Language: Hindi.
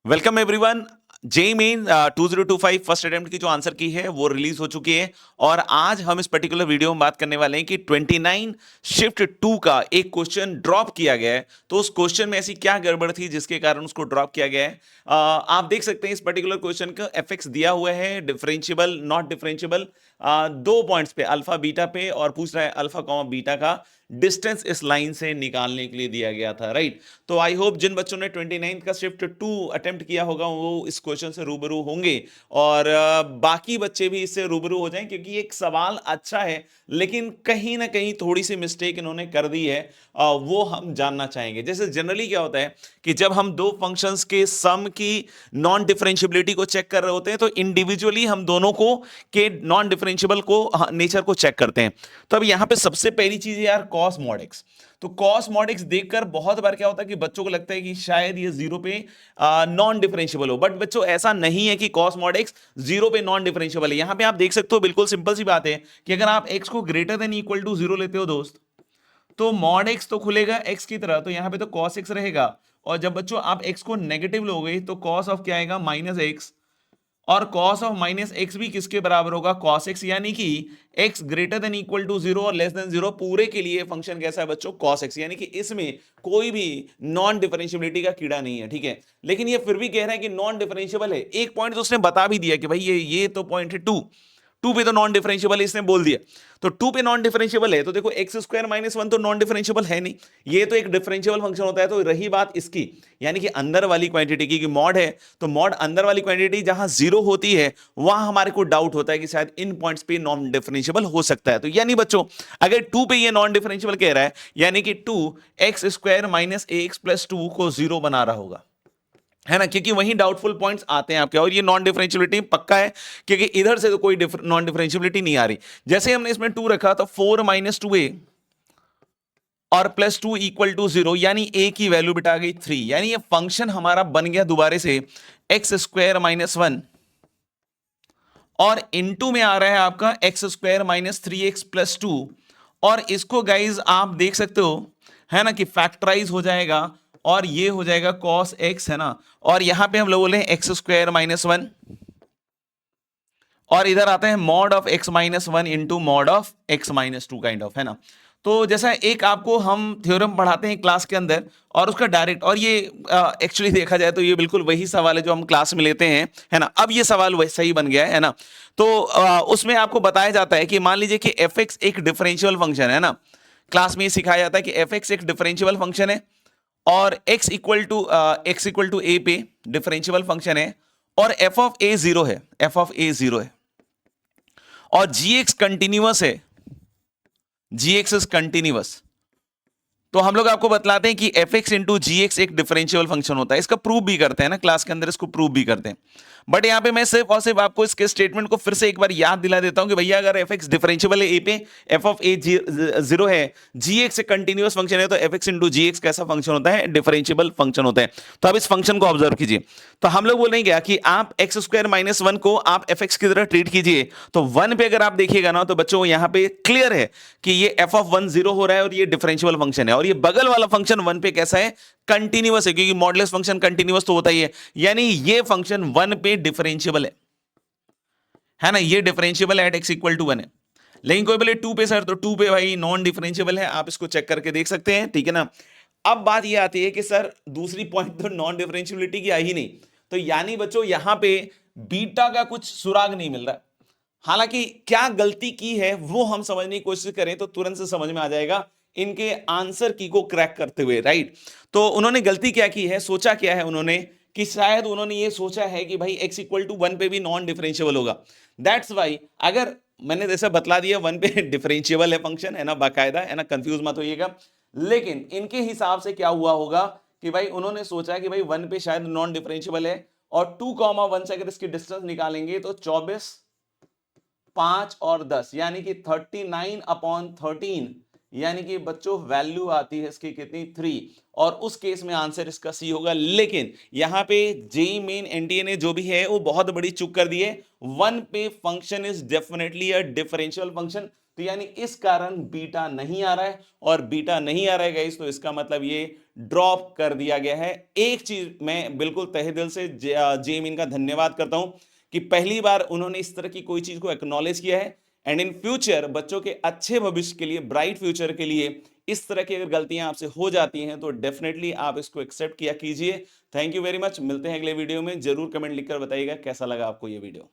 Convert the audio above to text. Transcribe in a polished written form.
Welcome everyone. JEE Main 2025 first attempt की जो आंसर की है वो रिलीज हो चुकी है और आज हम इस पर्टिकुलर वीडियो में बात करने वाले हैं कि 29 शिफ्ट 2 का एक क्वेश्चन ड्रॉप किया गया है। तो उस क्वेश्चन में ऐसी क्या गड़बड़ थी जिसके कारण उसको ड्रॉप किया गया है। आप देख सकते हैं इस पर्टिकुलर क्वेश्चन का एफएक्स दिया हुआ है, डिफरेंशियबल नॉट डिफरेंशियबल, दो पॉइंट्स पे अल्फा बीटा पे, और पूछ रहा है अल्फा कॉमा बीटा का डिस्टेंस इस लाइन से निकालने के लिए दिया गया था, राइट। तो आई होप जिन बच्चों ने 29 का शिफ्ट 2 अटेम्प्ट किया होगा वो इस क्वेश्चन से रूबरू होंगे और बाकी बच्चे भी इससे रूबरू हो जाएं, क्योंकि एक सवाल अच्छा है लेकिन कहीं ना कहीं थोड़ी सी मिस्टेक इन्होंने कर दी है। वो हम जानना चाहेंगे। जैसे जनरली क्या होता है कि जब हम दो फंक्शंस के सम की नॉन डिफरेंशियबिलिटी को चेक कर रहे होते हैं तो इंडिविजुअली हम दोनों को के नॉन डिफरेंशियबल को नेचर को चेक करते हैं। तो अब यहां पे सबसे पहली चीज है यार कॉस मॉड एक्स। तो कॉस मॉड एक्स देखकर बहुत बार क्या होता है कि बच्चों को लगता है कि शायद ये जीरो पे नॉन डिफरेंशियबल हो, बट बच्चों ऐसा नहीं है कि कॉस मॉड एक्स जीरो पे नॉन डिफरेंशियबल है। यहां पे आप देख सकते हो बिल्कुल सिंपल सी बात है कि अगर आप एक्स को greater than equal to zero लेते हो दोस्त, तो मॉड एक्स तो खुलेगा एक्स की तरह, तो यहां पे तो कॉस एक्स रहेगा। और जब बच्चों आप एक्स को नेगेटिव लोगे तो कॉस ऑफ क्या आएगा, माइनस एक्स। और cos ऑफ माइनस एक्स भी किसके बराबर होगा, cos x, यानी कि x greater than equal to zero और लेस देन जीरो पूरे के लिए फंक्शन कैसा है बच्चों, cos x, यानी कि इसमें कोई भी नॉन डिफरेंशियबिलिटी का कीड़ा नहीं है, ठीक है। लेकिन ये फिर भी कह रहा है कि नॉन डिफरेंशियबल है। एक पॉइंट तो उसने बता भी दिया कि भाई ये तो पॉइंट है टू, टू पे तो नॉन डिफरेंशियबल है, इसने बोल दिया। तो टू पे नॉन डिफरेंशियबल है तो देखो एक्स स्क्वायर माइनस वन तो नॉन डिफरेंशियबल है नहीं, ये तो एक डिफरेंशियबल फंक्शन होता है। तो रही बात इसकी, यानी कि अंदर वाली क्वांटिटी की, मॉड है तो मॉड अंदर वाली क्वांटिटी जहां जीरो होती है वहां हमारे को डाउट होता है कि शायद इन पॉइंट्स पे नॉन डिफरेंशियबल हो सकता है। तो यानी बच्चों अगर टू पे ये नॉन डिफरेंशियबल कह रहा है यानी कि two x square minus a x plus two को जीरो बना रहा होगा, है ना, क्योंकि वहीं डाउटफुल पॉइंट्स आते हैं आपके। और ये नॉन डिफरेंशियबिलिटी पक्का है क्योंकि इधर से तो कोई नॉन डिफरेंशियबिलिटी नहीं आ रही। जैसे हमने इसमें टू रखा तो फोर माइनस टू ए और plus two equal to zero, यानी ए की वैल्यू बिटा गई थ्री, यानी ये फंक्शन हमारा बन गया दोबारा से एक्स स्क्वायर माइनस वन और इनटू में आ रहा है आपका x square minus three x plus to. और इसको गाइज आप देख सकते हो, है ना, कि फैक्टराइज हो जाएगा और ये हो जाएगा कॉस एक्स, है ना। और यहां पे हम लोग बोले एक्स स्क्वायर माइनस वन और इधर आता है mod of x minus one into mod of x minus two, kind of, है ना। तो जैसा एक आपको हम थ्योरम पढ़ाते हैं क्लास के अंदर और उसका डायरेक्ट, और ये एक्चुअली देखा जाए तो ये बिल्कुल वही सवाल है जो हम क्लास में लेते हैं, है ना। अब ये सवाल वही सही बन गया है ना। तो उसमें आपको बताया जाता है कि मान लीजिए कि एफ एक्स एक डिफरेंशियल फंक्शन है ना। क्लास में ये सिखाया जाता है कि एफ एक्स एक डिफरेंशियल फंक्शन है और एक्स इक्वल टू ए पे डिफरेंशियल फंक्शन है और एफ ऑफ ए जीरो है, एफ ऑफ ए जीरो है और जी एक्स कंटिन्यूअस है, जी एक्स इज कंटिन्यूअस। तो हम लोग आपको बतलाते हैं कि एफ एक्स इंटू जी एक्स एक डिफरेंशियल फंक्शन होता है। इसका प्रूफ भी करते हैं ना क्लास के अंदर, इसको प्रूफ भी करते हैं। बट यहां पे मैं सिर्फ और सिर्फ आपको इसके स्टेटमेंट को फिर से एक बार याद दिला देता हूं कि भैया अगर एफ एक्स डिफरेंशियबल है ए पे, एफ ऑफ ए जीरो है, जी एक्स एक कंटिन्यूअस फंक्शन है, तो एफ एक्स इंटू जी एक्स कैसा फंक्शन होता है, डिफरेंशियबल फंक्शन होता है। तो अब इस फंक्शन को ऑब्जर्व कीजिए। तो हम लोग बोलेंगे क्या कि आप एक्स स्क्वायर माइनस वन को आप एफ एक्स की तरह ट्रीट कीजिए। तो वन पे अगर आप देखिएगा ना तो बच्चों यहां पे क्लियर है कि ये एफ ऑफ वन जीरो हो रहा है और ये डिफरेंशियबल फंक्शन है, और ये बगल वाला फंक्शन वन पे कैसा है, कंटिन्यूअस है, क्योंकि मॉडुलस फंक्शन कंटिन्यूअस तो होता ही है। यानी ये फंक्शन वन पे डिफरेंशियबल है ना, ये differentiable at x equal to one है। लेकिन कोई बोले टू पे सर, तो टू पे भाई नॉन डिफरेंशियबल है, आप इसको चेक करके देख सकते हैं, ठीक है ना। अब बात ये आती है कि सर दूसरी पॉइंट तो नॉन डिफरेंशियबिलिटी की आई ही नहीं, तो यानी बच्चों यहां पे बीटा का कुछ सुराग नहीं मिल रहा। हालांकि क्या गलती की है वो हम समझने की कोशिश करें तो तुरंत से समझ में आ जाएगा इनके आंसर की को क्रैक करते हुए, राइट। तो उन्होंने गलती क्या की है, सोचा क्या है उन्होंने, कि शायद उन्होंने ये सोचा है कि भाई x इक्वल टू वन पे भी नॉन डिफरेंशियबल होगा। दैट्स वाई, अगर मैंने जैसे बतला दिया वन पे डिफरेंशियबल है फंक्शन, है ना, बाकायदा, है ना, कंफ्यूज मत होइएगा। लेकिन इनके हिसाब से क्या हुआ होगा कि भाई उन्होंने सोचा कि भाई वन पे शायद नॉन डिफरेंशियबल है और टू कॉमा वन से अगर इसकी डिस्टेंस निकालेंगे तो 24, 5 और 10, यानी कि 39/13, यानी कि बच्चों वैल्यू आती है इसकी कितनी, 3। और उस केस में आंसर इसका सी होगा। लेकिन यहां पे जेई मेन एनटीए ने जो भी है वो बहुत बड़ी चूक कर दी है, वन पे function is definitely a differential function. तो यानी इस कारण बीटा नहीं आ रहा है, और बीटा नहीं आ रहा है गाइस, तो इसका मतलब ये ड्रॉप कर दिया गया है। एक चीज मैं बिल्कुल तहे दिल से जेईई का धन्यवाद करता हूं कि पहली बार उन्होंने इस तरह की कोई चीज को एक्नॉलेज किया है एंड इन फ्यूचर बच्चों के अच्छे भविष्य के लिए, ब्राइट फ्यूचर के लिए इस तरह की अगर गलतियां आपसे हो जाती हैं तो डेफिनेटली आप इसको एक्सेप्ट किया कीजिए। Thank you very much. मिलते हैं अगले वीडियो में। जरूर कमेंट लिखकर बताइएगा कैसा लगा आपको ये वीडियो।